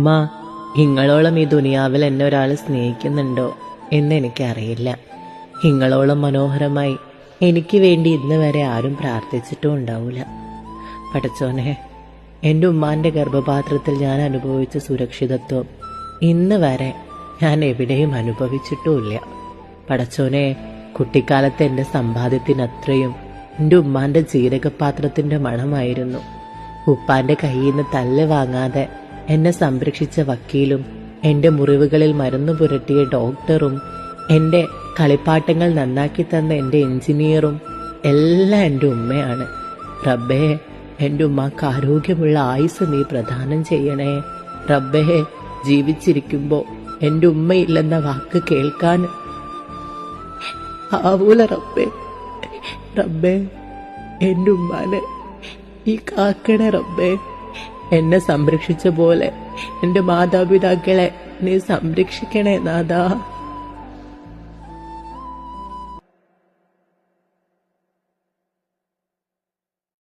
ഉമ്മ, ഇങ്ങളോളം ഈ ദുനിയാവിൽ എന്നെ ഒരാൾ സ്നേഹിക്കുന്നുണ്ടോ എന്നെനിക്കറിയില്ല. ഇങ്ങളോളം മനോഹരമായി എനിക്ക് വേണ്ടി ഇന്ന് വരെ ആരും പ്രാർത്ഥിച്ചിട്ടും ഉണ്ടാവില്ല. പടച്ചോനെ, എൻ്റെ ഉമ്മാൻ്റെ ഗർഭപാത്രത്തിൽ ഞാൻ അനുഭവിച്ച സുരക്ഷിതത്വം ഇന്ന് വരെ ഞാൻ എവിടെയും അനുഭവിച്ചിട്ടുമില്ല. പടച്ചോനെ, കുട്ടിക്കാലത്ത് എൻ്റെ സമ്പാദ്യത്തിനത്രയും എൻ്റെ ഉമ്മാൻ്റെ ജീരകപാത്രത്തിൻ്റെ മണമായിരുന്നു. ഉപ്പാൻ്റെ കയ്യിൽ നിന്ന് തല്ല് വാങ്ങാതെ എന്നെ സംരക്ഷിച്ച വക്കീലും എൻ്റെ മുറിവുകളിൽ മരുന്ന് പുരട്ടിയ ഡോക്ടറും എൻ്റെ കളിപ്പാട്ടങ്ങൾ നന്നാക്കി തന്ന എൻ്റെ എഞ്ചിനീയറും എല്ലാം എൻ്റെ ഉമ്മയാണ്. റബ്ബേ, എൻ്റെ ഉമ്മാക്ക് ആരോഗ്യമുള്ള ആയുസ് നീ പ്രദാനം ചെയ്യണേ. റബ്ബേ, ജീവിച്ചിരിക്കുമ്പോൾ എൻ്റെ ഉമ്മയില്ലെന്ന വാക്ക് കേൾക്കാൻ ആവൂല റബ്ബേ. റബ്ബേ, എൻ്റെ ഉമ്മാനെ ഈ കാക്കണേ റബ്ബേ. എന്നെ സംരക്ഷിച്ച പോലെ എൻ്റെ മാതാപിതാക്കളെ നീ സംരക്ഷിക്കണേ നാഥാ.